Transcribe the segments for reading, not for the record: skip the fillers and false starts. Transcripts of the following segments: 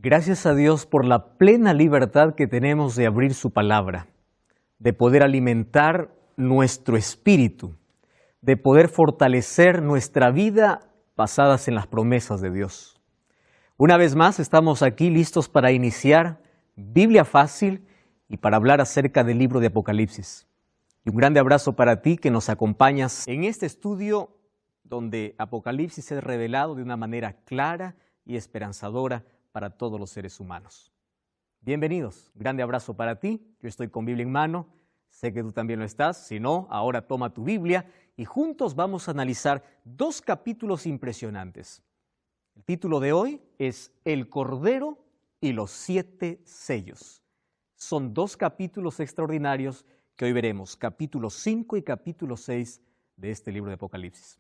Gracias a Dios por la plena libertad que tenemos de abrir su palabra, de poder alimentar nuestro espíritu, de poder fortalecer nuestra vida basadas en las promesas de Dios. Una vez más estamos aquí listos para iniciar Biblia Fácil y para hablar acerca del libro de Apocalipsis. Y un grande abrazo para ti que nos acompañas en este estudio donde Apocalipsis es revelado de una manera clara y esperanzadora para todos los seres humanos. Bienvenidos, grande abrazo para ti. Yo estoy con Biblia en mano, sé que tú también lo estás. Si no, ahora toma tu Biblia y juntos vamos a analizar dos capítulos impresionantes. El título de hoy es El Cordero y los 7 sellos. Son dos capítulos extraordinarios que hoy veremos, capítulo 5 y capítulo 6 de este libro de Apocalipsis.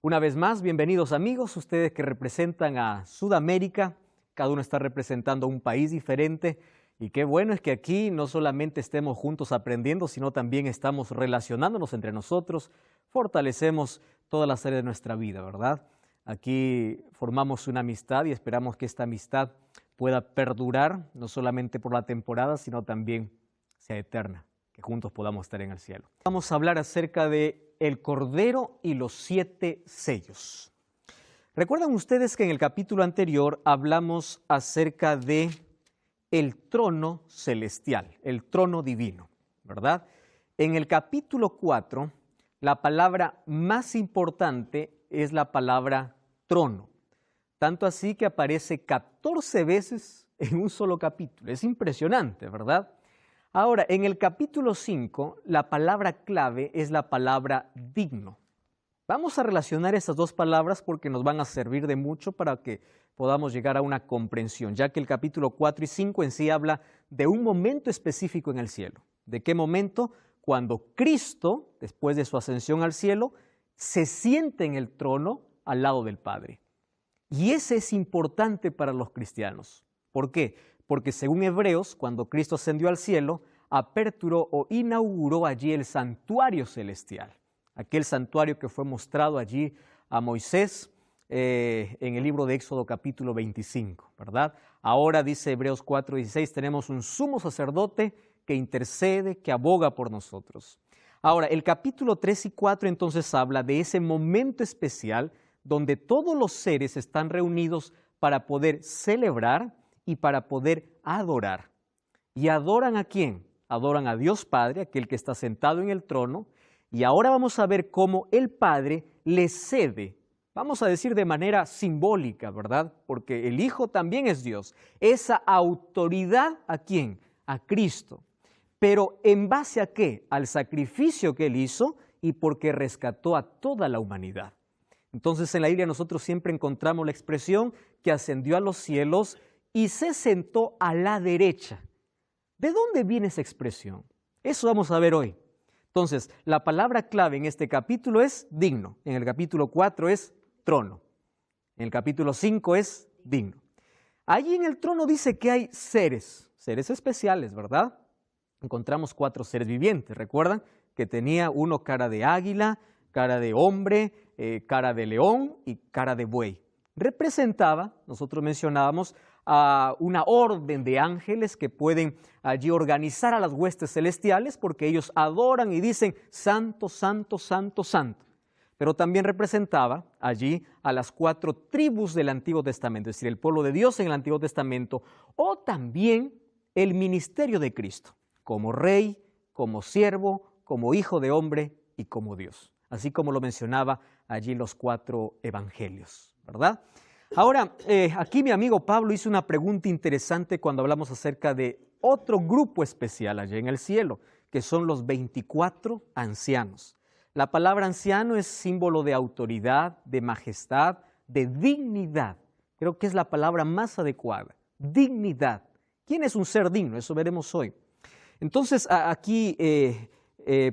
Una vez más, bienvenidos amigos, ustedes que representan a Sudamérica. Cada uno está representando un país diferente y qué bueno es que aquí no solamente estemos juntos aprendiendo, sino también estamos relacionándonos entre nosotros, fortalecemos todas las áreas de nuestra vida, ¿verdad? Aquí formamos una amistad y esperamos que esta amistad pueda perdurar, no solamente por la temporada, sino también sea eterna, que juntos podamos estar en el cielo. Vamos a hablar acerca de el Cordero y los 7 sellos. ¿Recuerdan ustedes que en el capítulo anterior hablamos acerca de el trono celestial, el trono divino, ¿verdad? En el capítulo 4, la palabra más importante es la palabra trono, tanto así que aparece 14 veces en un solo capítulo. Es impresionante, ¿verdad? Ahora, en el capítulo 5, la palabra clave es la palabra digno. Vamos a relacionar esas dos palabras porque nos van a servir de mucho para que podamos llegar a una comprensión, ya que el capítulo 4 y 5 en sí habla de un momento específico en el cielo. ¿De qué momento? Cuando Cristo, después de su ascensión al cielo, se siente en el trono al lado del Padre. Y ese es importante para los cristianos. ¿Por qué? Porque según Hebreos, cuando Cristo ascendió al cielo, aperturó o inauguró allí el santuario celestial. Aquel santuario que fue mostrado allí a Moisés en el libro de Éxodo capítulo 25, ¿verdad? Ahora dice Hebreos 4:16, tenemos un sumo sacerdote que intercede, que aboga por nosotros. Ahora, el capítulo 3 y 4 entonces habla de ese momento especial donde todos los seres están reunidos para poder celebrar y para poder adorar. ¿Y adoran a quién? Adoran a Dios Padre, aquel que está sentado en el trono. Y ahora vamos a ver cómo el Padre le cede, vamos a decir de manera simbólica, ¿verdad? Porque el Hijo también es Dios. Esa autoridad, ¿a quién? A Cristo. Pero ¿en base a qué? Al sacrificio que Él hizo y porque rescató a toda la humanidad. Entonces en la Biblia nosotros siempre encontramos la expresión que ascendió a los cielos y se sentó a la derecha. ¿De dónde viene esa expresión? Eso vamos a ver hoy. Entonces, la palabra clave en este capítulo es digno. En el capítulo 4 es trono. En el capítulo 5 es digno. Allí en el trono dice que hay seres especiales, ¿verdad? Encontramos 4 seres vivientes. ¿Recuerdan? Que tenía uno cara de águila, cara de hombre, cara de león y cara de buey. Representaba, nosotros mencionábamos, a una orden de ángeles que pueden allí organizar a las huestes celestiales porque ellos adoran y dicen santo, santo, santo, santo. Pero también representaba allí a las 4 tribus del Antiguo Testamento, es decir, el pueblo de Dios en el Antiguo Testamento, o también el ministerio de Cristo, como rey, como siervo, como hijo de hombre y como Dios, así como lo mencionaba allí los 4 evangelios, ¿verdad? Ahora, aquí mi amigo Pablo hizo una pregunta interesante cuando hablamos acerca de otro grupo especial allá en el cielo, que son los 24 ancianos. La palabra anciano es símbolo de autoridad, de majestad, de dignidad. Creo que es la palabra más adecuada, dignidad. ¿Quién es un ser digno? Eso veremos hoy. Entonces, aquí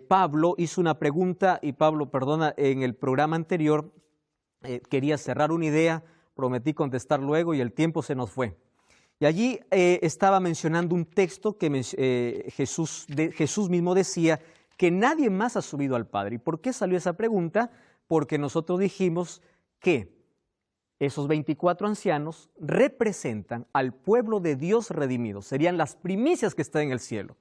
Pablo hizo una pregunta y Pablo, perdona, en el programa anterior quería cerrar una idea. Prometí contestar luego y el tiempo se nos fue. Y allí estaba mencionando un texto que Jesús mismo decía que nadie más ha subido al Padre. ¿Y por qué salió esa pregunta? Porque nosotros dijimos que Esos 24 ancianos representan al pueblo de Dios redimido. Serían las primicias que están en el cielo.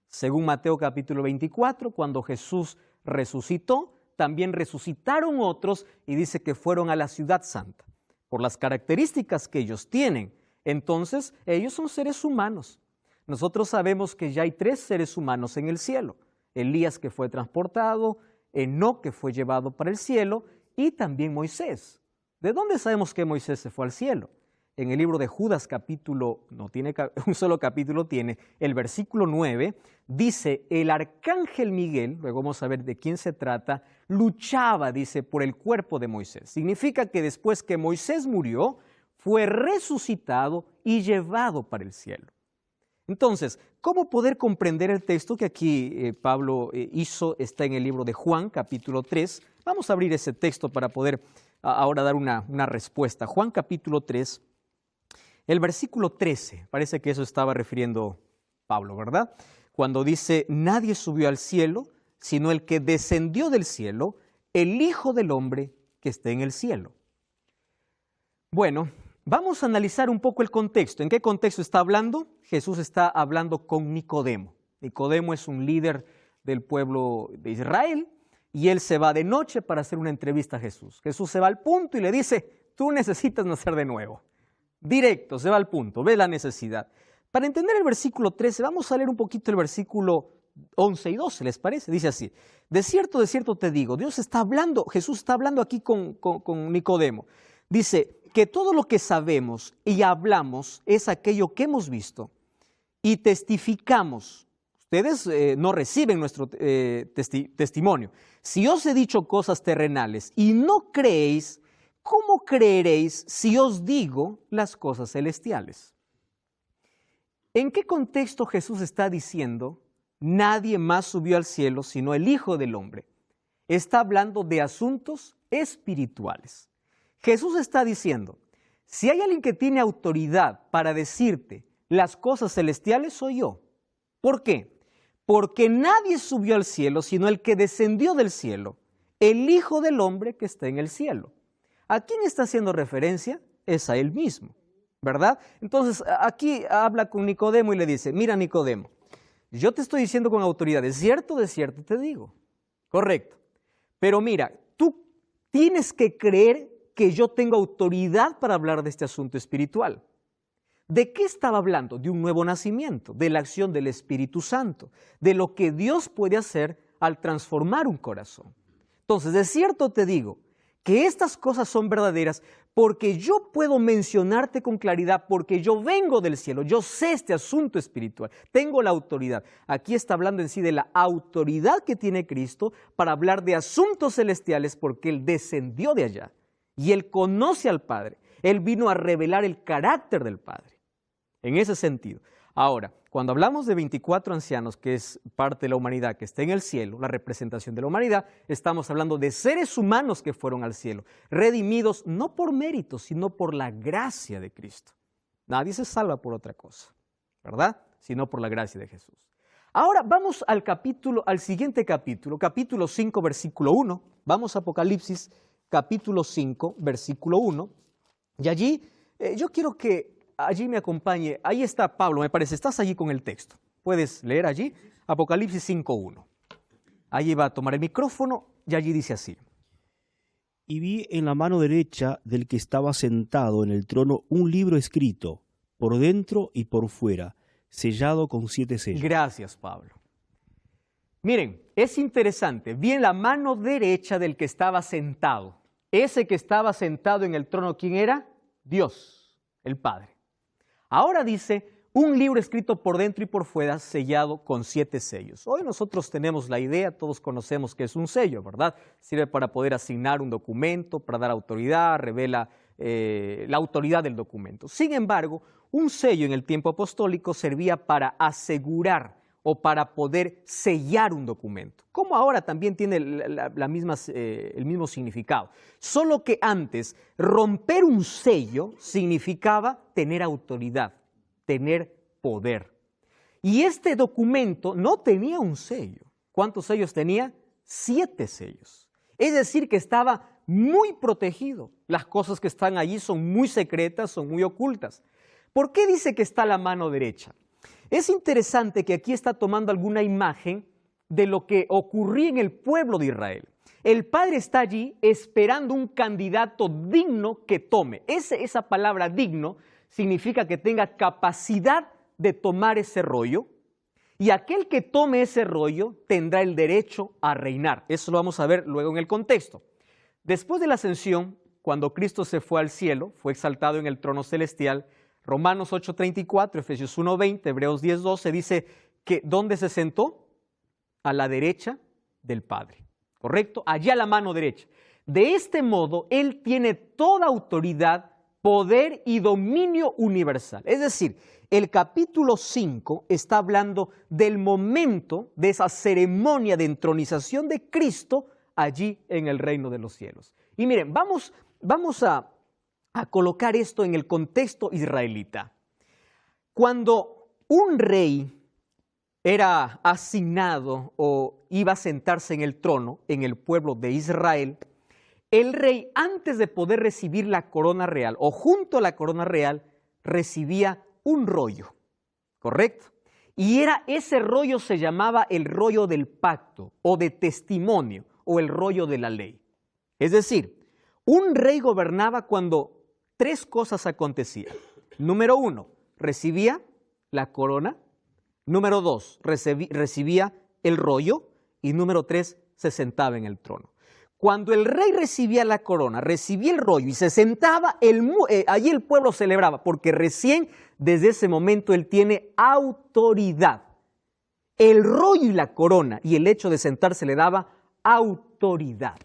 Según Mateo capítulo 24, cuando Jesús resucitó, también resucitaron otros y dice que fueron a la ciudad santa. Por las características que ellos tienen, entonces ellos son seres humanos. Nosotros sabemos que ya hay 3 seres humanos en el cielo. Elías, que fue transportado, Enoc, que fue llevado para el cielo, y también Moisés. ¿De dónde sabemos que Moisés se fue al cielo? En el libro de Judas, capítulo, no tiene un solo capítulo, tiene el versículo 9, dice, el arcángel Miguel, luego vamos a ver de quién se trata, luchaba, dice, por el cuerpo de Moisés. Significa que después que Moisés murió, fue resucitado y llevado para el cielo. Entonces, ¿cómo poder comprender el texto que aquí Pablo hizo? Está en el libro de Juan, capítulo 3. Vamos a abrir ese texto para poder ahora dar una respuesta. Juan, capítulo 3, el versículo 13. Parece que eso estaba refiriendo Pablo, ¿verdad? Cuando dice, nadie subió al cielo, sino el que descendió del cielo, el Hijo del Hombre que está en el cielo. Bueno, vamos a analizar un poco el contexto. ¿En qué contexto está hablando? Jesús está hablando con Nicodemo. Nicodemo es un líder del pueblo de Israel y él se va de noche para hacer una entrevista a Jesús. Jesús se va al punto y le dice, tú necesitas nacer de nuevo. Directo, se va al punto, ve la necesidad. Para entender el versículo 13, vamos a leer un poquito el versículo 11 y 12, ¿les parece? Dice así, de cierto te digo, Jesús está hablando aquí con Nicodemo. Dice, que todo lo que sabemos y hablamos es aquello que hemos visto y testificamos. Ustedes no reciben nuestro testimonio. Si os he dicho cosas terrenales y no creéis, ¿cómo creeréis si os digo las cosas celestiales? ¿En qué contexto Jesús está diciendo, nadie más subió al cielo sino el Hijo del Hombre? Está hablando de asuntos espirituales. Jesús está diciendo, si hay alguien que tiene autoridad para decirte las cosas celestiales, soy yo. ¿Por qué? Porque nadie subió al cielo sino el que descendió del cielo, el Hijo del Hombre que está en el cielo. ¿A quién está haciendo referencia? Es a él mismo, ¿verdad? Entonces aquí habla con Nicodemo y le dice, mira Nicodemo, yo te estoy diciendo con autoridad, de cierto te digo. Correcto. Pero mira, tú tienes que creer que yo tengo autoridad para hablar de este asunto espiritual. ¿De qué estaba hablando? De un nuevo nacimiento, de la acción del Espíritu Santo, de lo que Dios puede hacer al transformar un corazón. Entonces, de cierto te digo que estas cosas son verdaderas porque yo puedo mencionarte con claridad, porque yo vengo del cielo, yo sé este asunto espiritual, tengo la autoridad. Aquí está hablando en sí de la autoridad que tiene Cristo para hablar de asuntos celestiales porque Él descendió de allá. Y Él conoce al Padre. Él vino a revelar el carácter del Padre. En ese sentido. Ahora, cuando hablamos de 24 ancianos, que es parte de la humanidad que está en el cielo, la representación de la humanidad, estamos hablando de seres humanos que fueron al cielo, redimidos no por mérito, sino por la gracia de Cristo. Nadie se salva por otra cosa, ¿verdad? Sino por la gracia de Jesús. Ahora vamos al siguiente capítulo, capítulo 5, versículo 1. Vamos a Apocalipsis capítulo 5, versículo 1, y allí yo quiero que allí me acompañe, ahí está Pablo, me parece, estás allí con el texto, puedes leer allí, Apocalipsis 5, 1, allí va a tomar el micrófono y allí dice así. Y vi en la mano derecha del que estaba sentado en el trono un libro escrito, por dentro y por fuera, sellado con 7 sellos. Gracias, Pablo. Miren, es interesante, vi en la mano derecha del que estaba sentado. Ese que estaba sentado en el trono, ¿quién era? Dios, el Padre. Ahora dice, un libro escrito por dentro y por fuera, sellado con 7 sellos. Hoy nosotros tenemos la idea, todos conocemos que es un sello, ¿verdad? Sirve para poder asignar un documento, para dar autoridad, revela la autoridad del documento. Sin embargo, un sello en el tiempo apostólico servía para asegurar o para poder sellar un documento, como ahora también tiene el mismo significado. Solo que antes, romper un sello significaba tener autoridad, tener poder. Y este documento no tenía un sello. ¿Cuántos sellos tenía? 7 sellos. Es decir, que estaba muy protegido. Las cosas que están allí son muy secretas, son muy ocultas. ¿Por qué dice que está a la mano derecha? Es interesante que aquí está tomando alguna imagen de lo que ocurría en el pueblo de Israel. El Padre está allí esperando un candidato digno que tome. Esa palabra digno significa que tenga capacidad de tomar ese rollo, y aquel que tome ese rollo tendrá el derecho a reinar. Eso lo vamos a ver luego en el contexto. Después de la ascensión, cuando Cristo se fue al cielo, fue exaltado en el trono celestial, Romanos 8:34, Efesios 1:20, Hebreos 10:12 dice que ¿dónde se sentó? A la derecha del Padre, ¿correcto? Allí a la mano derecha. De este modo, Él tiene toda autoridad, poder y dominio universal. Es decir, el capítulo 5 está hablando del momento de esa ceremonia de entronización de Cristo allí en el reino de los cielos. Y miren, vamos a colocar esto en el contexto israelita. Cuando un rey era asignado o iba a sentarse en el trono en el pueblo de Israel, el rey, antes de poder recibir la corona real o junto a la corona real, recibía un rollo, ¿correcto? Y ese rollo se llamaba el rollo del pacto o de testimonio o el rollo de la ley. Es decir, un rey gobernaba cuando tres cosas acontecían. Número 1, recibía la corona. Número 2, recibía el rollo. Y número 3, se sentaba en el trono. Cuando el rey recibía la corona, recibía el rollo y se sentaba, allí el pueblo celebraba, porque recién desde ese momento él tiene autoridad. El rollo y la corona y el hecho de sentarse le daba autoridad.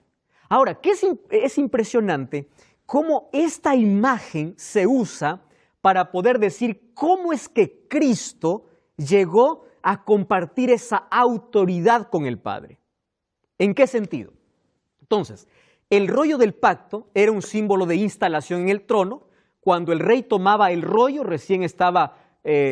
Ahora, ¿qué es impresionante? Cómo esta imagen se usa para poder decir cómo es que Cristo llegó a compartir esa autoridad con el Padre. ¿En qué sentido? Entonces, el rollo del pacto era un símbolo de instalación en el trono. Cuando el rey tomaba el rollo, recién estaba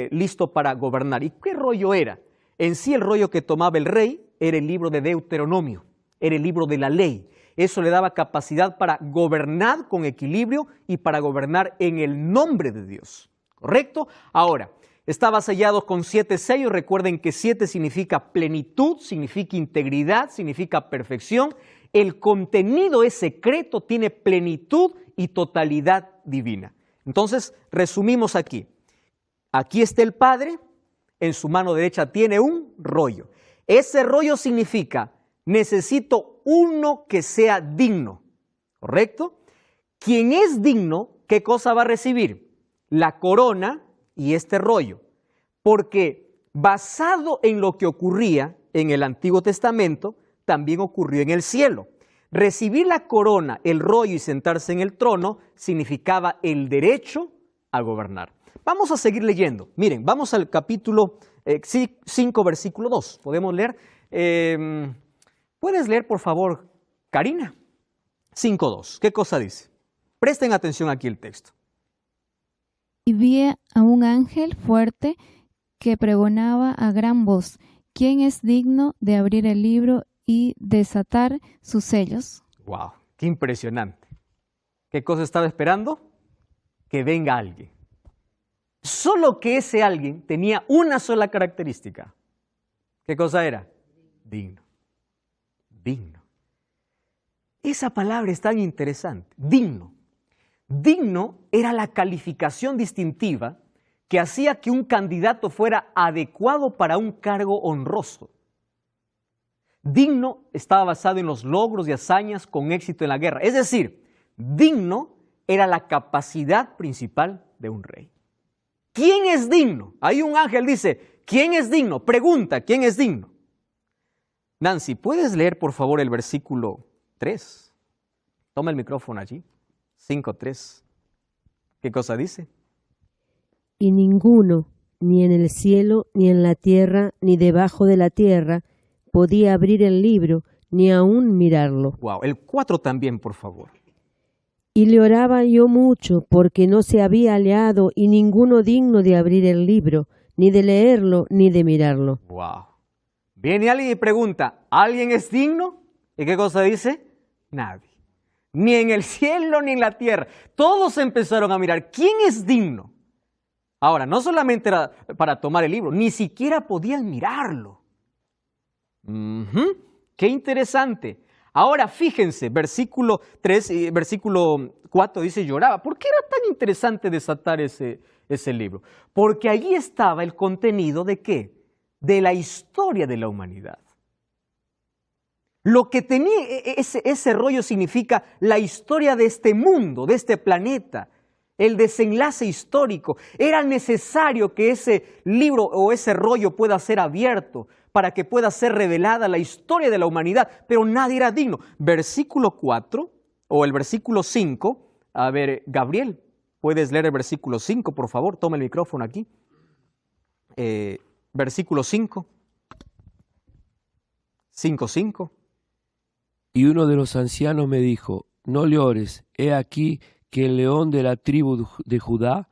listo para gobernar. ¿Y qué rollo era? En sí, el rollo que tomaba el rey era el libro de Deuteronomio, era el libro de la ley. Eso le daba capacidad para gobernar con equilibrio y para gobernar en el nombre de Dios, ¿correcto? Ahora, estaba sellado con 7 sellos. Recuerden que 7 significa plenitud, significa integridad, significa perfección. El contenido es secreto, tiene plenitud y totalidad divina. Entonces, resumimos aquí. Aquí está el Padre, en su mano derecha tiene un rollo. Ese rollo significa, necesito uno que sea digno, ¿correcto? Quien es digno, ¿qué cosa va a recibir? La corona y este rollo. Porque basado en lo que ocurría en el Antiguo Testamento, también ocurrió en el cielo. Recibir la corona, el rollo y sentarse en el trono significaba el derecho a gobernar. Vamos a seguir leyendo. Miren, vamos al capítulo 5, versículo 2. ¿Podemos leer? ¿Puedes leer, por favor, Karina? 5:2. ¿Qué cosa dice? Presten atención aquí el texto. Y vi a un ángel fuerte que pregonaba a gran voz: ¿quién es digno de abrir el libro y desatar sus sellos? ¡Wow! ¡Qué impresionante! ¿Qué cosa estaba esperando? Que venga alguien. Solo que ese alguien tenía una sola característica. ¿Qué cosa era? Digno. Digno. Esa palabra es tan interesante. Digno. Digno era la calificación distintiva que hacía que un candidato fuera adecuado para un cargo honroso. Digno estaba basado en los logros y hazañas con éxito en la guerra. Es decir, digno era la capacidad principal de un rey. ¿Quién es digno? Ahí un ángel dice, ¿quién es digno? Pregunta, ¿quién es digno? Nancy, ¿puedes leer por favor el versículo 3? Toma el micrófono allí. 5:3. ¿Qué cosa dice? Y ninguno, ni en el cielo, ni en la tierra, ni debajo de la tierra, podía abrir el libro, ni aún mirarlo. Wow, el 4 también, por favor. Y le oraba yo mucho, porque no se había hallado y ninguno digno de abrir el libro, ni de leerlo, ni de mirarlo. Wow. Viene alguien y pregunta, ¿alguien es digno? ¿Y qué cosa dice? Nadie. ni en el cielo, ni en la tierra. Todos empezaron a mirar, ¿quién es digno? Ahora, no solamente era para tomar el libro, ni siquiera podían mirarlo. Qué interesante. Ahora fíjense, versículo 3 y versículo 4 dice lloraba. ¿Por qué era tan interesante desatar ese libro? Porque allí estaba el contenido ¿de qué? De la historia de la humanidad. Lo que tenía ese rollo significa la historia de este mundo, de este planeta, el desenlace histórico. Era necesario que ese libro o ese rollo pueda ser abierto para que pueda ser revelada la historia de la humanidad, pero nadie era digno. Versículo 4 o el versículo 5, a ver, Gabriel, ¿puedes leer el versículo 5, por favor? Toma el micrófono aquí. Versículo 5. 5:5. Y uno de los ancianos me dijo, no llores, he aquí que el león de la tribu de Judá,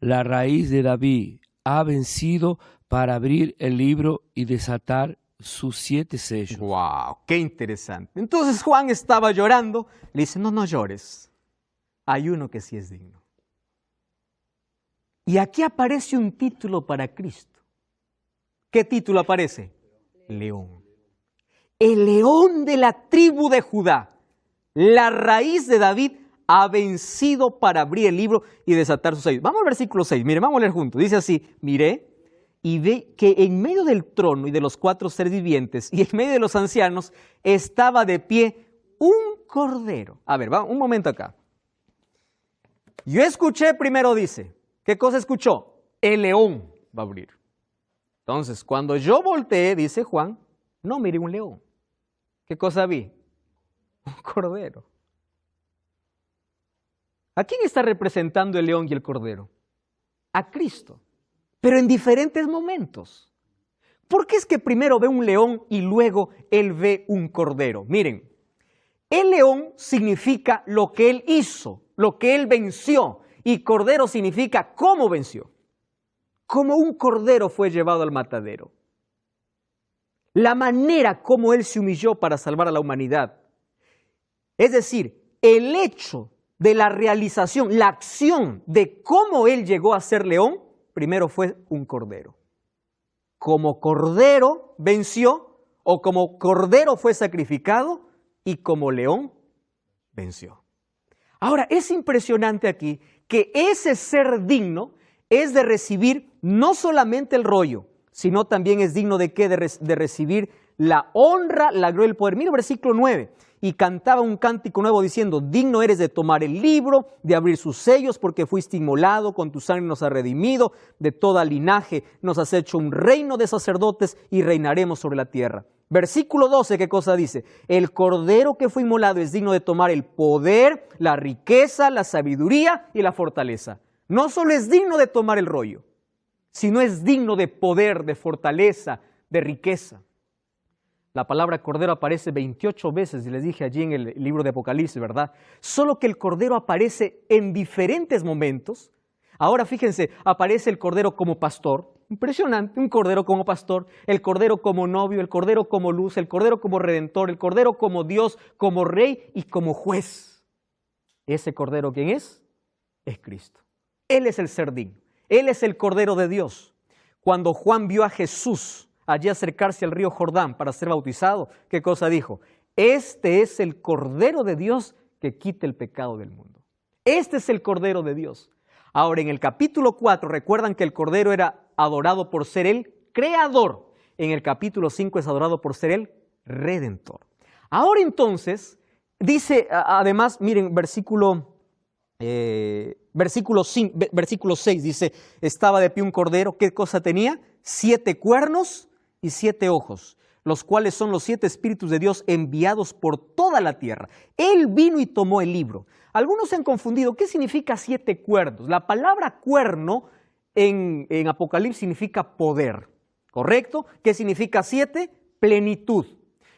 la raíz de David, ha vencido para abrir el libro y desatar sus 7 sellos. ¡Wow! ¡Qué interesante! Entonces Juan estaba llorando, le dice, no llores, hay uno que sí es digno. Y aquí aparece un título para Cristo. ¿Qué título aparece? León. El león de la tribu de Judá, la raíz de David, ha vencido para abrir el libro y desatar sus sellos. Vamos al versículo 6, mire, vamos a leer juntos. Dice así, miré y ve que en medio del trono y de los 4 seres vivientes y en medio de los ancianos estaba de pie un cordero. A ver, va un momento acá. Yo escuché primero, dice, ¿qué cosa escuchó? El león va a abrir. Entonces, cuando yo volteé, dice Juan, no miré un león. ¿Qué cosa vi? Un cordero. ¿A quién está representando el león y el cordero? A Cristo, pero en diferentes momentos. ¿Por qué es que primero ve un león y luego él ve un cordero? Miren, el león significa lo que él hizo, lo que él venció, y cordero significa cómo venció. Como un cordero fue llevado al matadero. La manera como él se humilló para salvar a la humanidad. Es decir, el hecho de la realización, la acción de cómo él llegó a ser león, primero fue un cordero. Como cordero venció, o como cordero fue sacrificado, y como león venció. Ahora, es impresionante aquí que ese ser digno es de recibir no solamente el rollo, sino también es digno de ¿qué? De recibir la honra, la gloria y el poder. Mira el versículo 9. Y cantaba un cántico nuevo diciendo, digno eres de tomar el libro, de abrir sus sellos, porque fuiste inmolado, con tu sangre nos has redimido, de toda linaje nos has hecho un reino de sacerdotes y reinaremos sobre la tierra. Versículo 12, ¿qué cosa dice? El cordero que fue inmolado es digno de tomar el poder, la riqueza, la sabiduría y la fortaleza. No solo es digno de tomar el rollo, sino es digno de poder, de fortaleza, de riqueza. La palabra cordero aparece 28 veces, y les dije allí en el libro de Apocalipsis, ¿verdad? Solo que el cordero aparece en diferentes momentos. Ahora fíjense, aparece el cordero como pastor, impresionante, un cordero como pastor, el cordero como novio, el cordero como luz, el cordero como redentor, el cordero como Dios, como rey y como juez. ¿Ese cordero quién es? Es Cristo. Él es el ser digno, Él es el cordero de Dios. Cuando Juan vio a Jesús allí acercarse al río Jordán para ser bautizado, ¿qué cosa dijo? Este es el Cordero de Dios que quita el pecado del mundo. Este es el Cordero de Dios. Ahora, en el capítulo 4, recuerdan que el Cordero era adorado por ser el Creador. En el capítulo 5 es adorado por ser el Redentor. Ahora entonces, dice, además, miren, versículo 6 dice, estaba de pie un cordero, ¿qué cosa tenía? 7 cuernos y 7 ojos, los cuales son los 7 espíritus de Dios enviados por toda la tierra. Él vino y tomó el libro. Algunos se han confundido, ¿qué significa 7 cuernos? La palabra cuerno en Apocalipsis significa poder, ¿correcto? ¿Qué significa 7? Plenitud.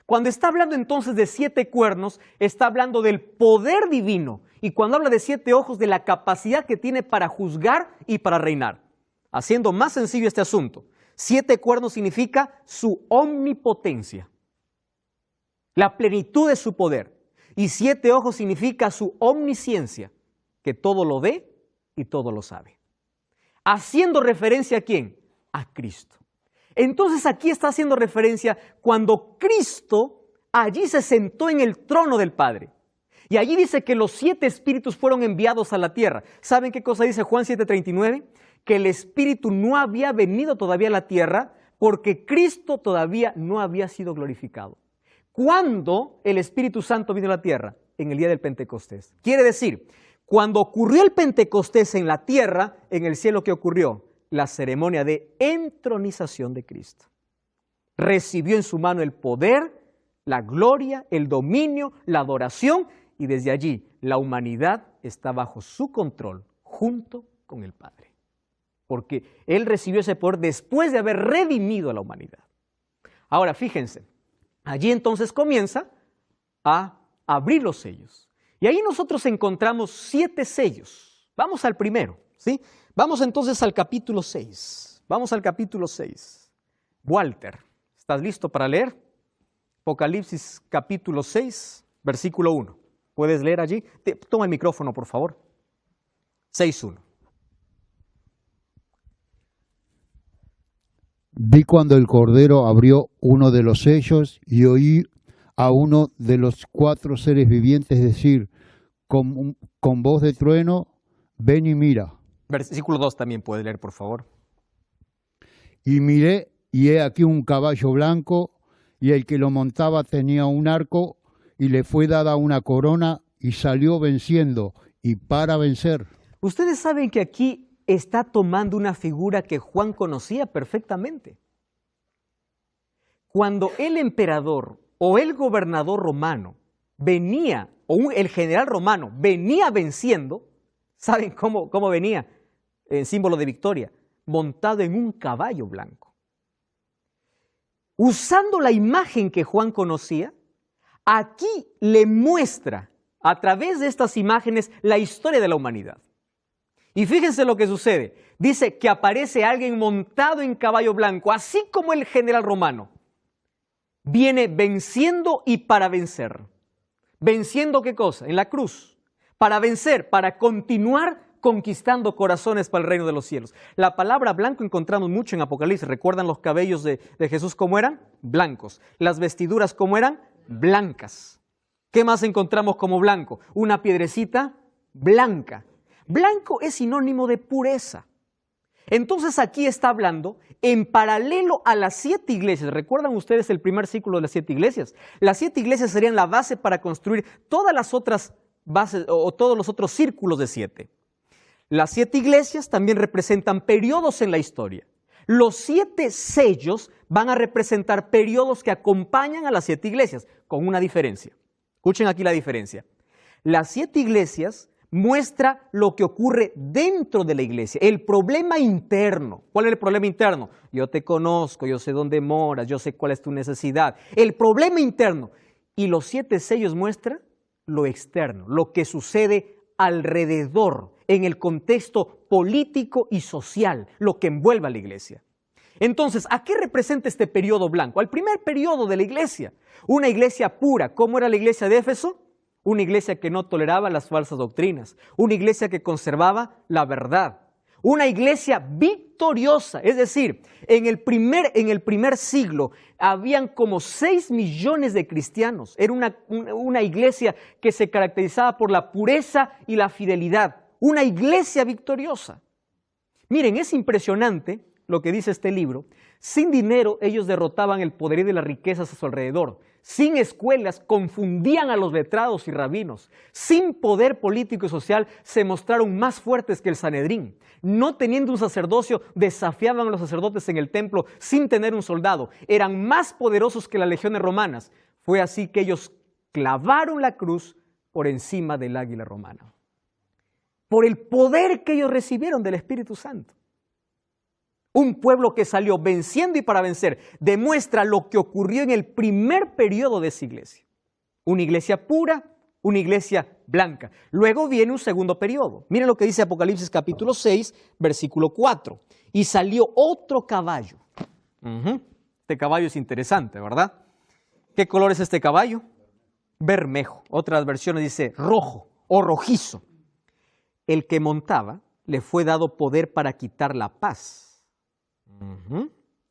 Cuando está hablando entonces de 7 cuernos, está hablando del poder divino. Y cuando habla de 7 ojos, de la capacidad que tiene para juzgar y para reinar. Haciendo más sencillo este asunto, 7 cuernos significa su omnipotencia, la plenitud de su poder. Y 7 ojos significa su omnisciencia, que todo lo ve y todo lo sabe. Haciendo referencia ¿a quién? A Cristo. Entonces aquí está haciendo referencia cuando Cristo allí se sentó en el trono del Padre. Y allí dice que los 7 espíritus fueron enviados a la tierra. ¿Saben qué cosa dice Juan 7:39? Que el Espíritu no había venido todavía a la tierra porque Cristo todavía no había sido glorificado. ¿Cuándo el Espíritu Santo vino a la tierra? En el día del Pentecostés. Quiere decir, cuando ocurrió el Pentecostés en la tierra, en el cielo, ¿qué ocurrió? La ceremonia de entronización de Cristo. Recibió en su mano el poder, la gloria, el dominio, la adoración, y desde allí la humanidad está bajo su control junto con el Padre. Porque Él recibió ese poder después de haber redimido a la humanidad. Ahora, fíjense, allí entonces comienza a abrir los sellos. Y ahí nosotros encontramos 7 sellos. Vamos al primero, ¿sí? Vamos entonces al capítulo 6. Vamos al capítulo 6. Walter, ¿estás listo para leer? Apocalipsis capítulo 6, versículo 1. ¿Puedes leer allí? Toma el micrófono, por favor. 6:1. Vi cuando el Cordero abrió uno de los sellos y oí a uno de los 4 seres vivientes decir con voz de trueno, ven y mira. Versículo 2 también puede leer, por favor. Y miré, y he aquí un caballo blanco, y el que lo montaba tenía un arco, y le fue dada una corona, y salió venciendo, y para vencer. Ustedes saben que aquí está tomando una figura que Juan conocía perfectamente. Cuando el emperador o el gobernador romano venía, o el general romano venía venciendo, ¿saben cómo venía? En símbolo de victoria, montado en un caballo blanco. Usando la imagen que Juan conocía, aquí le muestra a través de estas imágenes la historia de la humanidad. Y fíjense lo que sucede. Dice que aparece alguien montado en caballo blanco, así como el general romano. Viene venciendo y para vencer. ¿Venciendo qué cosa? En la cruz. Para vencer, para continuar conquistando corazones para el reino de los cielos. La palabra blanco encontramos mucho en Apocalipsis. ¿Recuerdan los cabellos de Jesús cómo eran? Blancos. Las vestiduras cómo eran? Blancas. ¿Qué más encontramos como blanco? Una piedrecita blanca. Blanco es sinónimo de pureza. Entonces aquí está hablando en paralelo a las 7 iglesias. ¿Recuerdan ustedes el primer ciclo de las 7 iglesias? Las 7 iglesias serían la base para construir todas las otras bases o todos los otros círculos de 7. Las 7 iglesias también representan periodos en la historia. Los 7 sellos van a representar periodos que acompañan a las 7 iglesias, con una diferencia. Escuchen aquí la diferencia. Las 7 iglesias muestra lo que ocurre dentro de la iglesia, el problema interno. ¿Cuál es el problema interno? Yo te conozco, yo sé dónde moras, yo sé cuál es tu necesidad. El problema interno. Y los 7 sellos muestran lo externo, lo que sucede alrededor, en el contexto político y social, lo que envuelve a la iglesia. Entonces, ¿a qué representa este periodo blanco? Al primer periodo de la iglesia, una iglesia pura. ¿Cómo era la iglesia de Éfeso? Una iglesia que no toleraba las falsas doctrinas, una iglesia que conservaba la verdad, una iglesia victoriosa. Es decir, en el primer siglo habían como 6 millones de cristianos. Era una iglesia que se caracterizaba por la pureza y la fidelidad, una iglesia victoriosa. Miren, es impresionante lo que dice este libro. Sin dinero ellos derrotaban el poderío de las riquezas a su alrededor. Sin escuelas confundían a los letrados y rabinos. Sin poder político y social se mostraron más fuertes que el Sanedrín. No teniendo un sacerdocio, desafiaban a los sacerdotes en el templo sin tener un soldado. Eran más poderosos que las legiones romanas. Fue así que ellos clavaron la cruz por encima del águila romana. Por el poder que ellos recibieron del Espíritu Santo. Un pueblo que salió venciendo y para vencer demuestra lo que ocurrió en el primer periodo de esa iglesia. Una iglesia pura, una iglesia blanca. Luego viene un segundo periodo. Miren lo que dice Apocalipsis capítulo 6, versículo 4. Y salió otro caballo. Este caballo es interesante, ¿verdad? ¿Qué color es este caballo? bermejo. Otras versiones dice rojo o rojizo. El que montaba le fue dado poder para quitar la paz.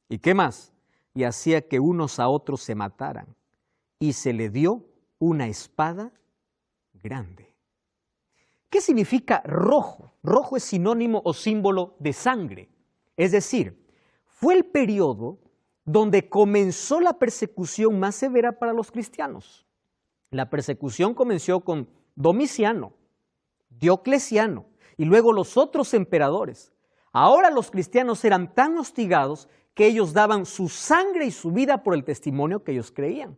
¿Y qué más? Y hacía que unos a otros se mataran. Y se le dio una espada grande. ¿Qué significa rojo? Rojo es sinónimo o símbolo de sangre. Es decir, fue el periodo donde comenzó la persecución más severa para los cristianos. La persecución comenzó con Domiciano, Diocleciano y luego los otros emperadores. Ahora los cristianos eran tan hostigados que ellos daban su sangre y su vida por el testimonio que ellos creían.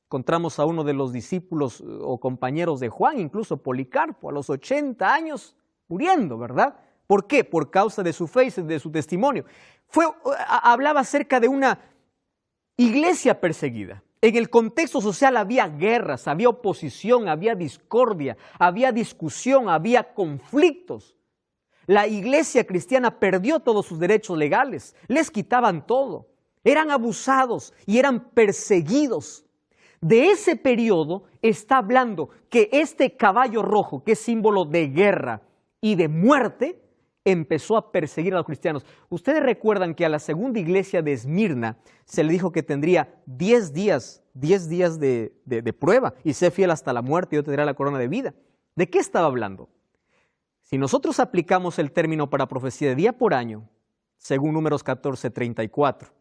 Encontramos a uno de los discípulos o compañeros de Juan, incluso Policarpo, a los 80 años muriendo, ¿verdad? ¿Por qué? Por causa de su fe y de su testimonio. Hablaba acerca de una iglesia perseguida. En el contexto social había guerras, había oposición, había discordia, había discusión, había conflictos. La iglesia cristiana perdió todos sus derechos legales, les quitaban todo, eran abusados y eran perseguidos. De ese periodo está hablando que este caballo rojo, que es símbolo de guerra y de muerte, empezó a perseguir a los cristianos. Ustedes recuerdan que a la segunda iglesia de Esmirna se le dijo que tendría 10 días de prueba y sé fiel hasta la muerte y yo te daré la corona de vida. ¿De qué estaba hablando? Si nosotros aplicamos el término para profecía de día por año, según Números 14:34,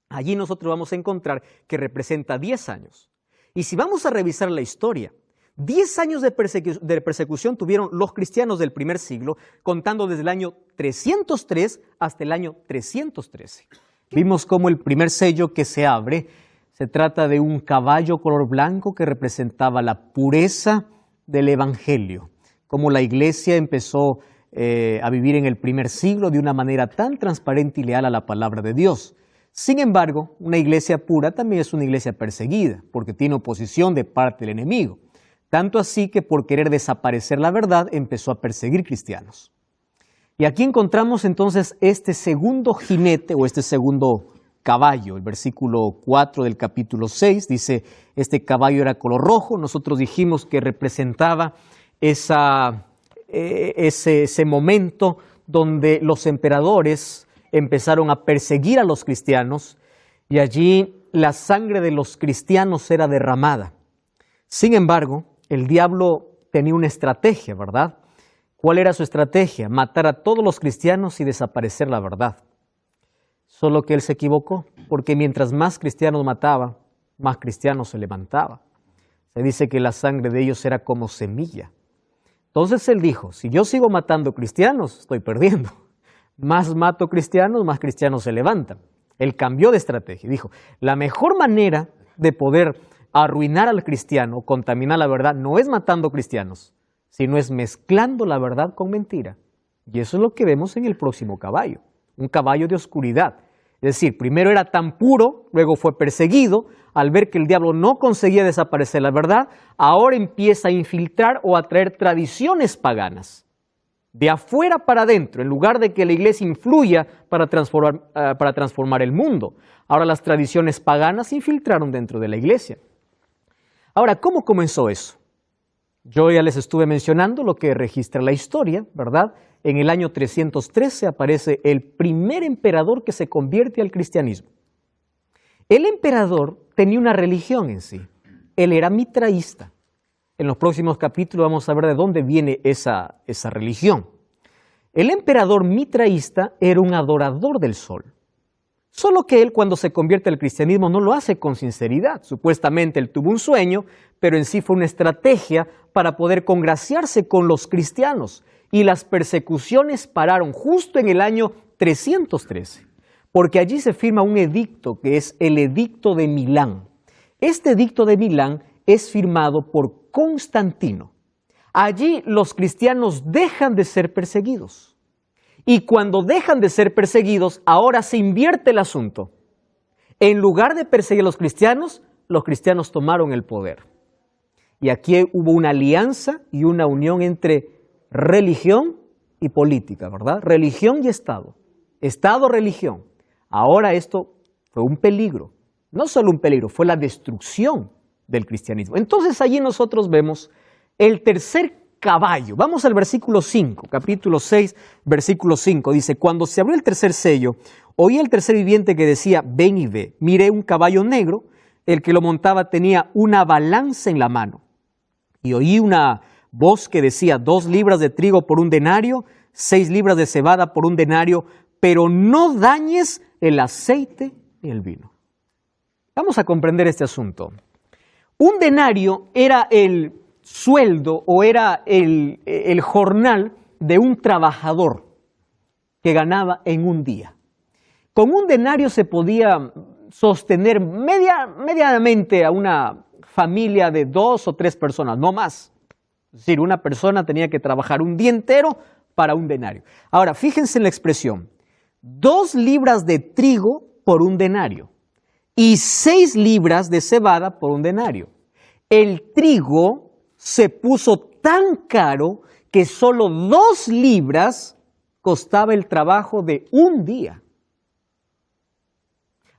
allí nosotros vamos a encontrar que representa 10 años. Y si vamos a revisar la historia, 10 años de persecución tuvieron los cristianos del primer siglo, contando desde el año 303 hasta el año 313. Vimos cómo el primer sello que se abre se trata de un caballo color blanco que representaba la pureza del evangelio, cómo la iglesia empezó a vivir en el primer siglo de una manera tan transparente y leal a la palabra de Dios. Sin embargo, una iglesia pura también es una iglesia perseguida, porque tiene oposición de parte del enemigo. Tanto así que por querer desaparecer la verdad empezó a perseguir cristianos. Y aquí encontramos entonces este segundo jinete o este segundo caballo. El versículo 4 del capítulo 6 dice, este caballo era color rojo. Nosotros dijimos que representaba ese momento donde los emperadores empezaron a perseguir a los cristianos y allí la sangre de los cristianos era derramada. Sin embargo, el diablo tenía una estrategia, ¿verdad? ¿Cuál era su estrategia? Matar a todos los cristianos y desaparecer la verdad. Solo que él se equivocó, porque mientras más cristianos mataba, más cristianos se levantaba. Se dice que la sangre de ellos era como semilla. Entonces él dijo, si yo sigo matando cristianos, estoy perdiendo. Más mato cristianos, más cristianos se levantan. Él cambió de estrategia. Dijo, la mejor manera de poder arruinar al cristiano, contaminar la verdad, no es matando cristianos, sino es mezclando la verdad con mentira. Y eso es lo que vemos en el próximo caballo, un caballo de oscuridad. Es decir, primero era tan puro, luego fue perseguido, al ver que el diablo no conseguía desaparecer la verdad, ahora empieza a infiltrar o a traer tradiciones paganas. De afuera para adentro, en lugar de que la iglesia influya para transformar el mundo. Ahora las tradiciones paganas se infiltraron dentro de la iglesia. Ahora, ¿cómo comenzó eso? Yo ya les estuve mencionando lo que registra la historia, ¿verdad? En el año 313 aparece el primer emperador que se convierte al cristianismo. El emperador tenía una religión en sí. Él era mitraísta. En los próximos capítulos vamos a ver de dónde viene esa religión. El emperador mitraísta era un adorador del sol. Solo que él cuando se convierte al cristianismo no lo hace con sinceridad. Supuestamente él tuvo un sueño, pero en sí fue una estrategia para poder congraciarse con los cristianos. Y las persecuciones pararon justo en el año 313, porque allí se firma un edicto que es el Edicto de Milán. Este Edicto de Milán es firmado por Constantino. Allí los cristianos dejan de ser perseguidos. Y cuando dejan de ser perseguidos, ahora se invierte el asunto. En lugar de perseguir a los cristianos tomaron el poder. Y aquí hubo una alianza y una unión entre religión y política, ¿verdad? Religión y Estado. Estado, religión. Ahora esto fue un peligro. No solo un peligro, fue la destrucción del cristianismo. Entonces allí nosotros vemos el tercer caballo. Vamos al versículo 5, capítulo 6, versículo 5. Dice, cuando se abrió el tercer sello, oí al tercer viviente que decía, ven y ve. Miré un caballo negro, el que lo montaba tenía una balanza en la mano. Y oí una voz que decía, 2 libras de trigo por 1 denario, 6 libras de cebada por 1 denario, pero no dañes el aceite ni el vino. Vamos a comprender este asunto. 1 denario era el sueldo o era el jornal de un trabajador que ganaba en un día. Con 1 denario se podía sostener medianamente a una familia de 2 o 3 personas, no más. Es decir, una persona tenía que trabajar un día entero para 1 denario. Ahora, fíjense en la expresión, 2 libras de trigo por 1 denario y 6 libras de cebada por 1 denario. El trigo se puso tan caro que solo 2 libras costaba el trabajo de un día.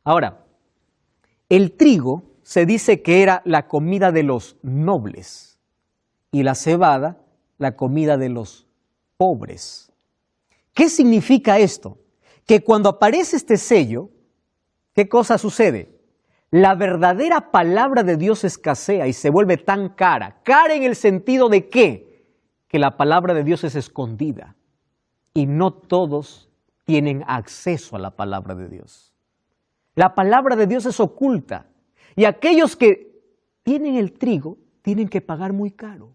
Ahora, el trigo se dice que era la comida de los nobles y la cebada la comida de los pobres. ¿Qué significa esto? Que cuando aparece este sello, ¿qué cosa sucede? La verdadera palabra de Dios escasea y se vuelve tan cara. Cara en el sentido de ¿qué? Que la palabra de Dios es escondida y no todos tienen acceso a la palabra de Dios. La palabra de Dios es oculta y aquellos que tienen el trigo tienen que pagar muy caro.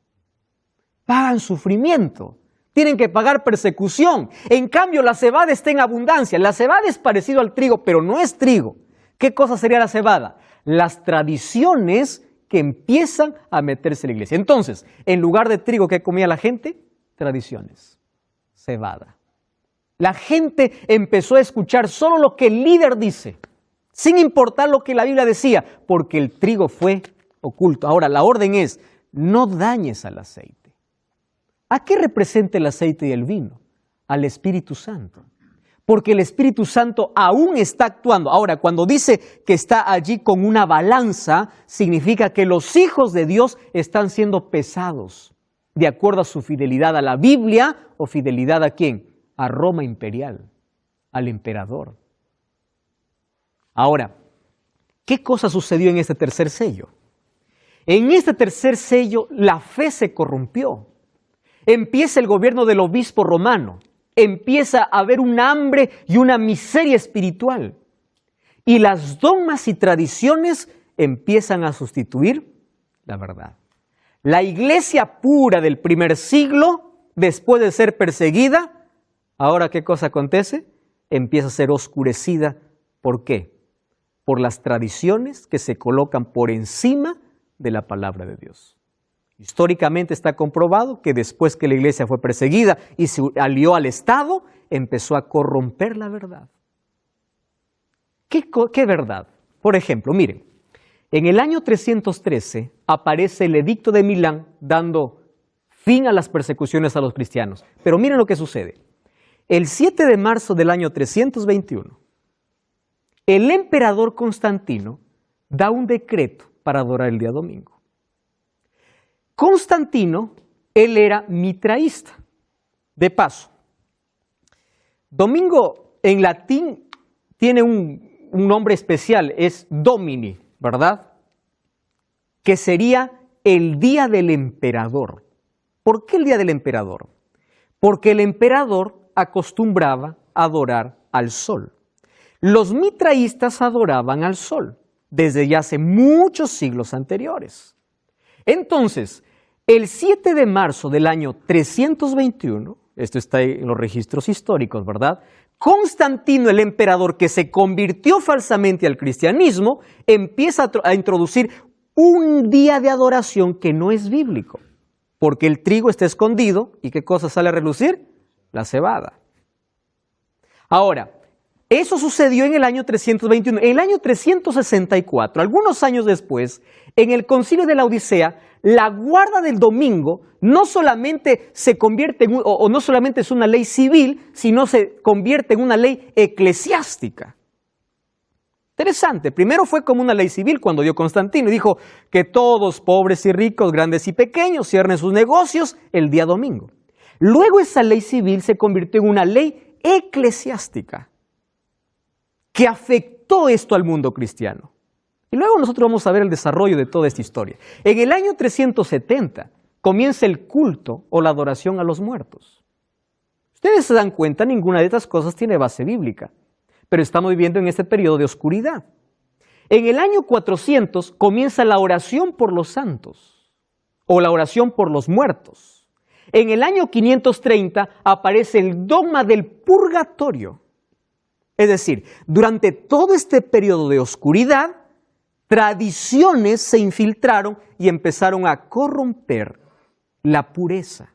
Pagan sufrimiento, tienen que pagar persecución. En cambio, la cebada está en abundancia. La cebada es parecido al trigo, pero no es trigo. ¿Qué cosa sería la cebada? Las tradiciones que empiezan a meterse en la iglesia. Entonces, en lugar de trigo, ¿qué comía la gente? Tradiciones, cebada. La gente empezó a escuchar solo lo que el líder dice, sin importar lo que la Biblia decía, porque el trigo fue oculto. Ahora, la orden es, no dañes al aceite. ¿A qué representa el aceite y el vino? Al Espíritu Santo. Porque el Espíritu Santo aún está actuando. Ahora, cuando dice que está allí con una balanza, significa que los hijos de Dios están siendo pesados, de acuerdo a su fidelidad a la Biblia o fidelidad a ¿quién? A Roma imperial, al emperador. Ahora, ¿qué cosa sucedió en este tercer sello? En este tercer sello la fe se corrompió. Empieza el gobierno del obispo romano. Empieza a haber un hambre y una miseria espiritual. Y las dogmas y tradiciones empiezan a sustituir la verdad. La iglesia pura del primer siglo, después de ser perseguida, ahora ¿qué cosa acontece? Empieza a ser oscurecida. ¿Por qué? Por las tradiciones que se colocan por encima de la palabra de Dios. Históricamente está comprobado que después que la iglesia fue perseguida y se alió al Estado, empezó a corromper la verdad. ¿Qué verdad? Por ejemplo, miren, en el año 313 aparece el Edicto de Milán dando fin a las persecuciones a los cristianos. Pero miren lo que sucede. El 7 de marzo del año 321, el emperador Constantino da un decreto para adorar el día domingo. Constantino, él era mitraísta. De paso, domingo en latín tiene un nombre especial, es Domini, ¿verdad? Que sería el día del emperador. ¿Por qué el día del emperador? Porque el emperador acostumbraba a adorar al sol. Los mitraístas adoraban al sol desde ya hace muchos siglos anteriores. Entonces, el 7 de marzo del año 321, esto está en los registros históricos, ¿verdad? Constantino, el emperador que se convirtió falsamente al cristianismo, empieza a introducir un día de adoración que no es bíblico, porque el trigo está escondido y ¿qué cosa sale a relucir? La cebada. Ahora, eso sucedió en el año 321. En el año 364, algunos años después, en el Concilio de la Odisea, la guarda del domingo no solamente se convierte en no solamente es una ley civil, sino se convierte en una ley eclesiástica. Interesante. Primero fue como una ley civil cuando dio Constantino y dijo que todos, pobres y ricos, grandes y pequeños, cierren sus negocios el día domingo. Luego esa ley civil se convirtió en una ley eclesiástica que afectó esto al mundo cristiano. Y luego nosotros vamos a ver el desarrollo de toda esta historia. En el año 370 comienza el culto o la adoración a los muertos. Ustedes se dan cuenta, ninguna de estas cosas tiene base bíblica, pero estamos viviendo en este periodo de oscuridad. En el año 400 comienza la oración por los santos o la oración por los muertos. En el año 530 aparece el dogma del purgatorio. Es decir, durante todo este periodo de oscuridad, tradiciones se infiltraron y empezaron a corromper la pureza.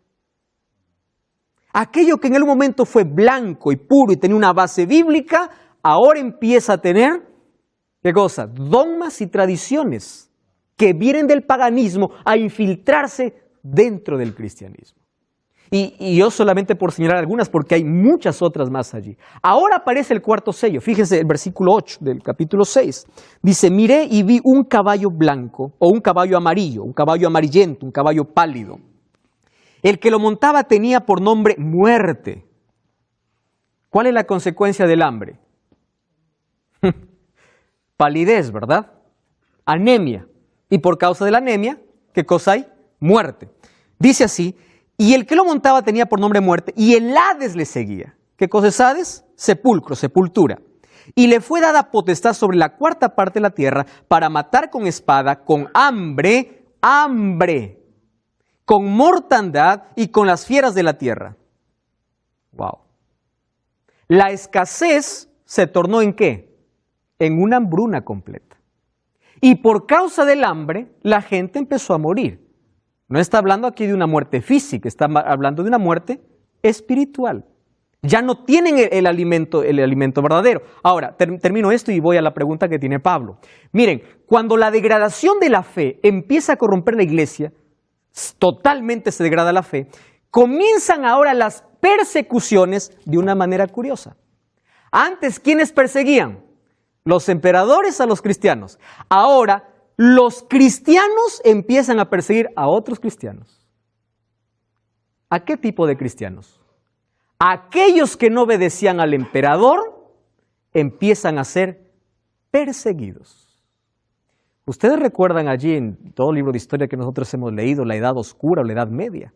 Aquello que en el momento fue blanco y puro y tenía una base bíblica, ahora empieza a tener, ¿qué cosa? Dogmas y tradiciones que vienen del paganismo a infiltrarse dentro del cristianismo. Y yo solamente por señalar algunas, porque hay muchas otras más allí. Ahora aparece el cuarto sello. Fíjense el versículo 8 del capítulo 6. Dice, miré y vi un caballo blanco, o un caballo amarillo, un caballo amarillento, un caballo pálido. El que lo montaba tenía por nombre muerte. ¿Cuál es la consecuencia del hambre? Palidez, ¿verdad? Anemia. Y por causa de la anemia, ¿qué cosa hay? Muerte. Dice así, y el que lo montaba tenía por nombre muerte, y el Hades le seguía. ¿Qué cosa es Hades? Sepulcro, sepultura. Y le fue dada potestad sobre la cuarta parte de la tierra para matar con espada, con hambre, con mortandad y con las fieras de la tierra. Wow. La escasez se tornó ¿en qué? En una hambruna completa. Y por causa del hambre, la gente empezó a morir. No está hablando aquí de una muerte física, está hablando de una muerte espiritual. Ya no tienen el alimento verdadero. Ahora, termino esto y voy a la pregunta que tiene Pablo. Miren, cuando la degradación de la fe empieza a corromper la iglesia, totalmente se degrada la fe, comienzan ahora las persecuciones de una manera curiosa. Antes, ¿quiénes perseguían? Los emperadores a los cristianos. Ahora, los cristianos empiezan a perseguir a otros cristianos. ¿A qué tipo de cristianos? Aquellos que no obedecían al emperador empiezan a ser perseguidos. Ustedes recuerdan allí en todo el libro de historia que nosotros hemos leído, la Edad Oscura o la Edad Media,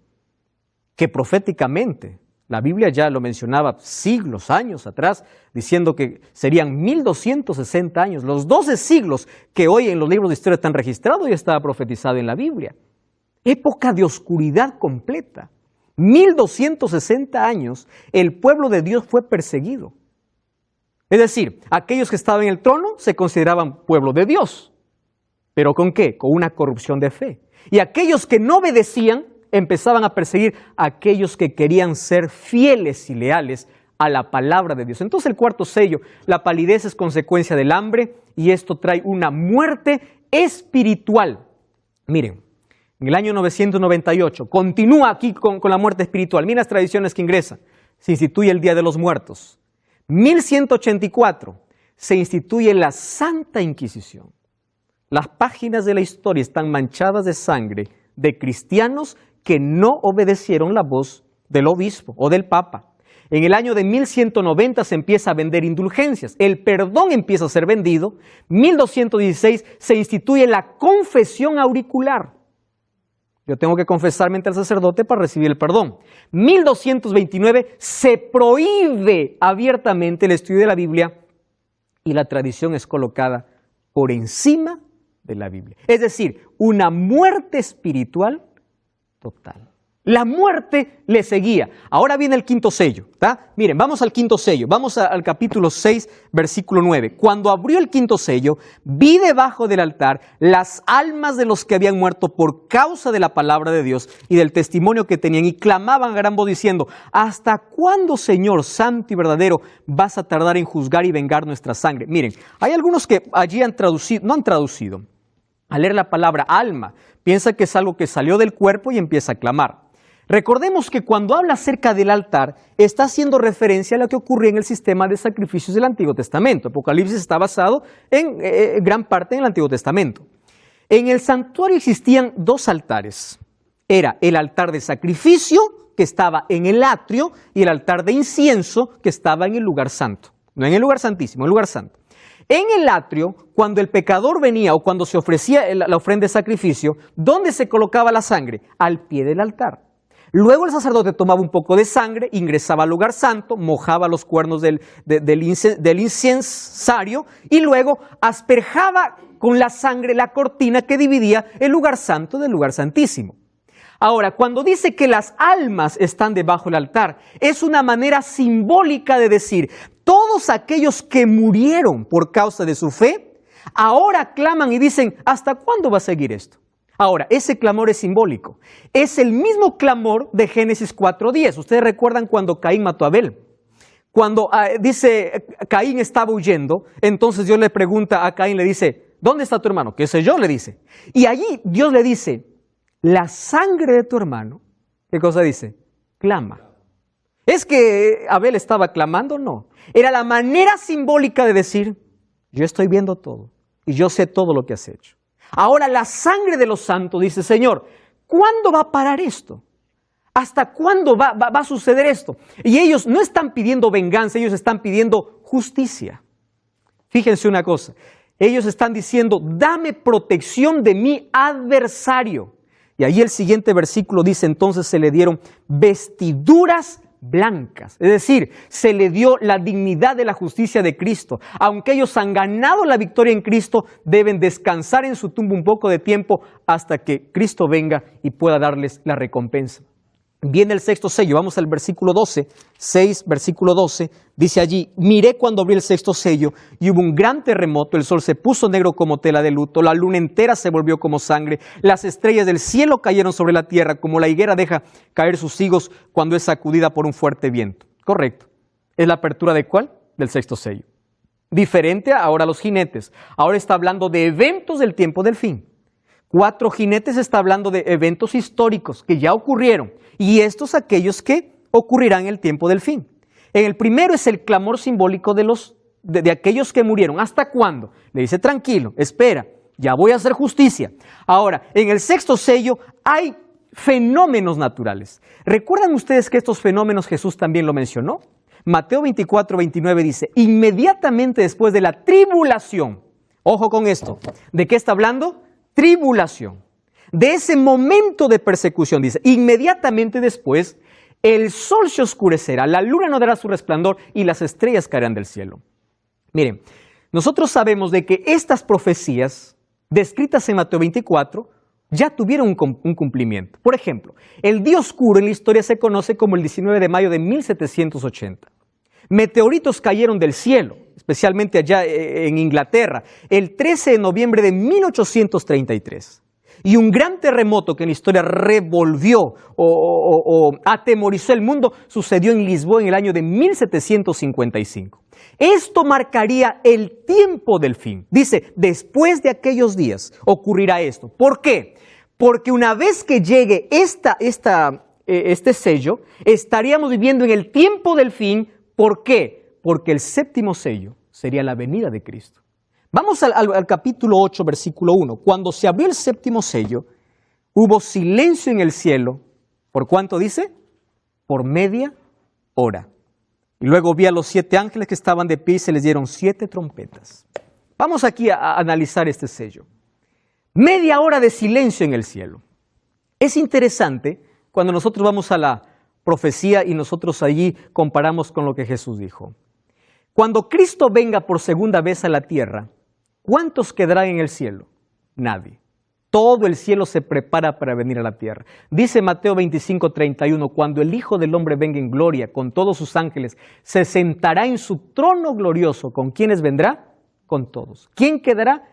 que proféticamente, la Biblia ya lo mencionaba siglos, años atrás, diciendo que serían 1260 años. Los 12 siglos que hoy en los libros de historia están registrados ya estaba profetizado en la Biblia. Época de oscuridad completa. 1260 años el pueblo de Dios fue perseguido. Es decir, aquellos que estaban en el trono se consideraban pueblo de Dios. ¿Pero con qué? Con una corrupción de fe. Y aquellos que no obedecían empezaban a perseguir a aquellos que querían ser fieles y leales a la palabra de Dios. Entonces el cuarto sello, la palidez es consecuencia del hambre y esto trae una muerte espiritual. Miren, en el año 998, continúa aquí con la muerte espiritual. Miren las tradiciones que ingresan. Se instituye el Día de los Muertos. 1184, se instituye la Santa Inquisición. Las páginas de la historia están manchadas de sangre de cristianos que no obedecieron la voz del obispo o del papa. En el año de 1190 se empieza a vender indulgencias, el perdón empieza a ser vendido. 1216 se instituye la confesión auricular. Yo tengo que confesarme ante el sacerdote para recibir el perdón. 1229 se prohíbe abiertamente el estudio de la Biblia y la tradición es colocada por encima de la Biblia. Es decir, una muerte espiritual total. La muerte le seguía. Ahora viene el quinto sello. ¿Tá? Miren, vamos al quinto sello. Vamos al capítulo 6, versículo 9. Cuando abrió el quinto sello, vi debajo del altar las almas de los que habían muerto por causa de la palabra de Dios y del testimonio que tenían y clamaban a gran voz diciendo: ¿hasta cuándo, Señor santo y verdadero, vas a tardar en juzgar y vengar nuestra sangre? Miren, hay algunos que allí no han traducido. Al leer la palabra alma, piensa que es algo que salió del cuerpo y empieza a clamar. Recordemos que cuando habla acerca del altar, está haciendo referencia a lo que ocurría en el sistema de sacrificios del Antiguo Testamento. Apocalipsis está basado en gran parte en el Antiguo Testamento. En el santuario existían dos altares. Era el altar de sacrificio, que estaba en el atrio, y el altar de incienso, que estaba en el lugar santo. No en el lugar santísimo, en el lugar santo. En el atrio, cuando el pecador venía o cuando se ofrecía la ofrenda de sacrificio, ¿dónde se colocaba la sangre? Al pie del altar. Luego el sacerdote tomaba un poco de sangre, ingresaba al lugar santo, mojaba los cuernos del incensario y luego asperjaba con la sangre la cortina que dividía el lugar santo del lugar santísimo. Ahora, cuando dice que las almas están debajo del altar, es una manera simbólica de decir, todos aquellos que murieron por causa de su fe, ahora claman y dicen, ¿hasta cuándo va a seguir esto? Ahora, ese clamor es simbólico. Es el mismo clamor de Génesis 4:10. Ustedes recuerdan cuando Caín mató a Abel. Cuando dice Caín estaba huyendo, entonces Dios le pregunta a Caín, le dice, ¿dónde está tu hermano? ¿Qué sé yo? Le dice. Y allí Dios le dice, la sangre de tu hermano, ¿qué cosa dice? Clama. ¿Es que Abel estaba clamando? No. Era la manera simbólica de decir, yo estoy viendo todo y yo sé todo lo que has hecho. Ahora la sangre de los santos dice, Señor, ¿cuándo va a parar esto? ¿Hasta cuándo va a suceder esto? Y ellos no están pidiendo venganza, ellos están pidiendo justicia. Fíjense una cosa, ellos están diciendo, dame protección de mi adversario. Y ahí el siguiente versículo dice, entonces se le dieron vestiduras blancas, es decir, se le dio la dignidad de la justicia de Cristo. Aunque ellos han ganado la victoria en Cristo, deben descansar en su tumba un poco de tiempo hasta que Cristo venga y pueda darles la recompensa. Viene el sexto sello, vamos al versículo 12, 6, versículo 12, dice allí, miré cuando abrí el sexto sello y hubo un gran terremoto, el sol se puso negro como tela de luto, la luna entera se volvió como sangre, las estrellas del cielo cayeron sobre la tierra, como la higuera deja caer sus higos cuando es sacudida por un fuerte viento. Correcto. ¿Es la apertura de cuál? Del sexto sello. Diferente ahora a los jinetes, ahora está hablando de eventos del tiempo del fin. 4 jinetes está hablando de eventos históricos que ya ocurrieron y estos aquellos que ocurrirán en el tiempo del fin. En el primero es el clamor simbólico de aquellos que murieron. ¿Hasta cuándo? Le dice, tranquilo, espera, ya voy a hacer justicia. Ahora, en el sexto sello hay fenómenos naturales. ¿Recuerdan ustedes que estos fenómenos Jesús también lo mencionó? Mateo 24:29 dice, inmediatamente después de la tribulación, ojo con esto, ¿de qué está hablando? Tribulación, de ese momento de persecución, dice, inmediatamente después el sol se oscurecerá, la luna no dará su resplandor y las estrellas caerán del cielo. Miren, nosotros sabemos de que estas profecías descritas en Mateo 24 ya tuvieron un cumplimiento. Por ejemplo, el día oscuro en la historia se conoce como el 19 de mayo de 1780. Meteoritos cayeron del cielo, especialmente allá en Inglaterra, el 13 de noviembre de 1833. Y un gran terremoto que en la historia revolvió o atemorizó el mundo sucedió en Lisboa en el año de 1755. Esto marcaría el tiempo del fin. Dice, después de aquellos días ocurrirá esto. ¿Por qué? Porque una vez que llegue este sello, estaríamos viviendo en el tiempo del fin. ¿Por qué? Porque el séptimo sello sería la venida de Cristo. Vamos al capítulo 8, versículo 1. Cuando se abrió el séptimo sello, hubo silencio en el cielo. ¿Por cuánto dice? Por media hora. Y luego vi a los 7 ángeles que estaban de pie y se les dieron 7 trompetas. Vamos aquí a analizar este sello. Media hora de silencio en el cielo. Es interesante cuando nosotros vamos a la profecía y nosotros allí comparamos con lo que Jesús dijo. Cuando Cristo venga por segunda vez a la tierra, ¿cuántos quedarán en el cielo? Nadie. Todo el cielo se prepara para venir a la tierra. Dice Mateo 25:31, cuando el Hijo del Hombre venga en gloria con todos sus ángeles, se sentará en su trono glorioso. ¿Con quiénes vendrá? Con todos. ¿Quién quedará?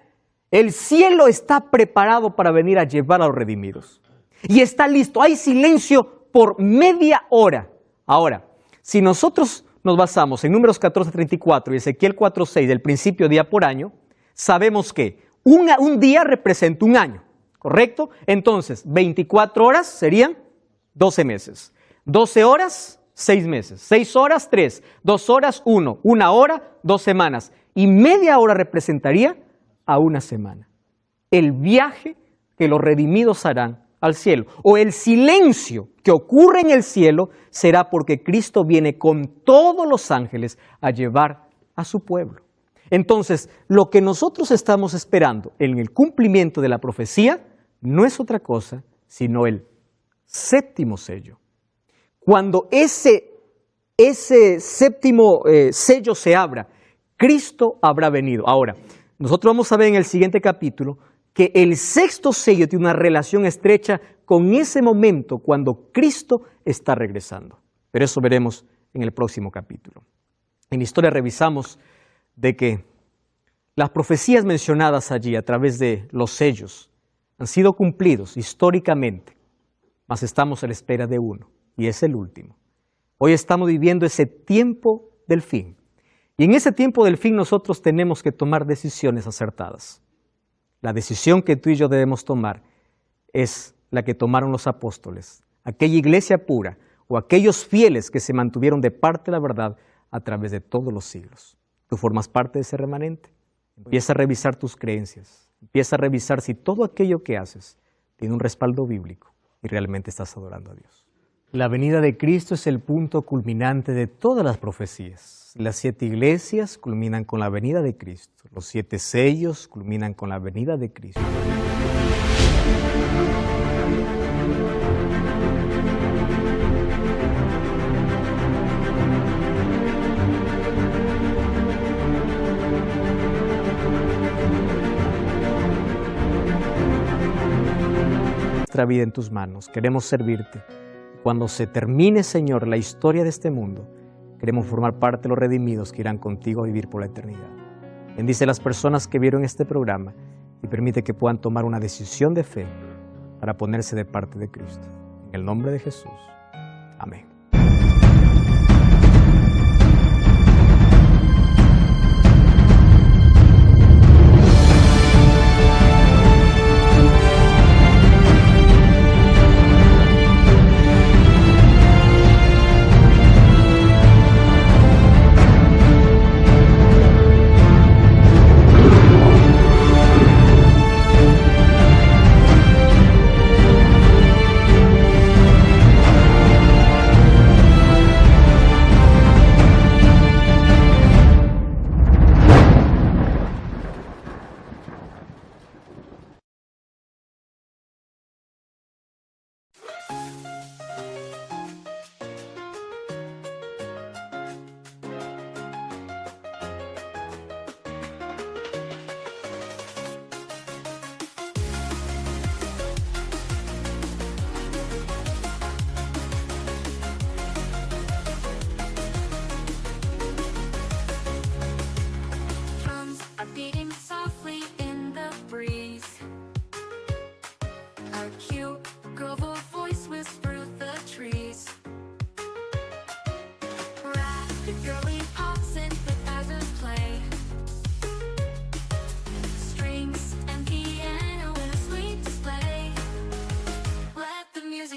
El cielo está preparado para venir a llevar a los redimidos. Y está listo. Hay silencio por media hora. Ahora, si nosotros nos basamos en Números 14:34 y Ezequiel 4:6 del principio día por año, sabemos que un día representa un año, ¿correcto? Entonces, 24 horas serían 12 meses. 12 horas, 6 meses. 6 horas, 3. 2 horas, 1. 1 hora, 2 semanas. Y media hora representaría a 1 semana. El viaje que los redimidos harán al cielo. O el silencio que ocurre en el cielo será porque Cristo viene con todos los ángeles a llevar a su pueblo. Entonces, lo que nosotros estamos esperando en el cumplimiento de la profecía no es otra cosa sino el séptimo sello. Cuando ese séptimo sello se abra, Cristo habrá venido. Ahora, nosotros vamos a ver en el siguiente capítulo que el sexto sello tiene una relación estrecha con ese momento cuando Cristo está regresando. Pero eso veremos en el próximo capítulo. En la historia revisamos de que las profecías mencionadas allí a través de los sellos han sido cumplidos históricamente, mas estamos a la espera de uno, y es el último. Hoy estamos viviendo ese tiempo del fin, y en ese tiempo del fin nosotros tenemos que tomar decisiones acertadas. La decisión que tú y yo debemos tomar es la que tomaron los apóstoles, aquella iglesia pura o aquellos fieles que se mantuvieron de parte de la verdad a través de todos los siglos. Tú formas parte de ese remanente. Empieza a revisar tus creencias. Empieza a revisar si todo aquello que haces tiene un respaldo bíblico y realmente estás adorando a Dios. La venida de Cristo es el punto culminante de todas las profecías. Las 7 iglesias culminan con la venida de Cristo. Los 7 sellos culminan con la venida de Cristo. Nuestra vida en tus manos, queremos servirte. Cuando se termine, Señor, la historia de este mundo, queremos formar parte de los redimidos que irán contigo a vivir por la eternidad. Bendice a las personas que vieron este programa y permite que puedan tomar una decisión de fe para ponerse de parte de Cristo. En el nombre de Jesús. Amén.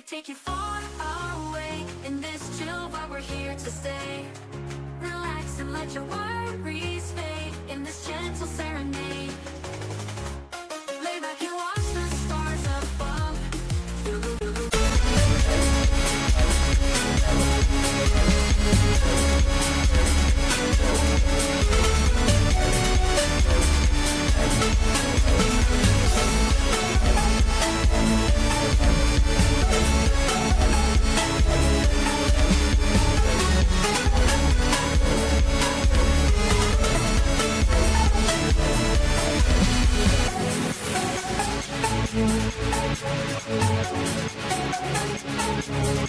Take you far away in this chill, but we're here to stay. Relax and let your worries fade in this gentle serenade. Lay back and watch the stars above. We'll be right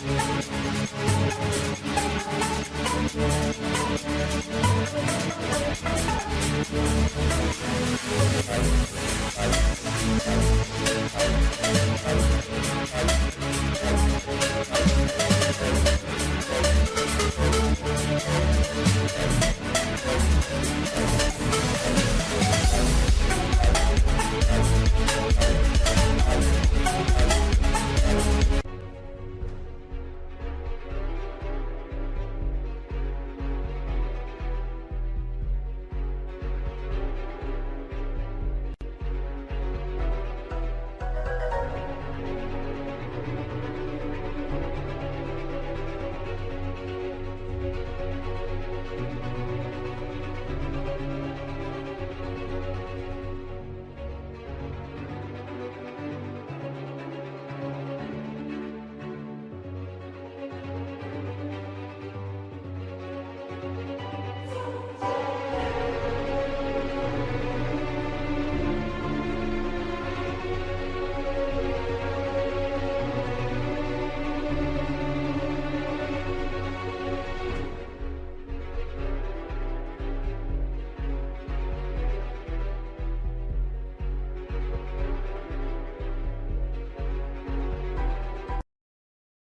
back.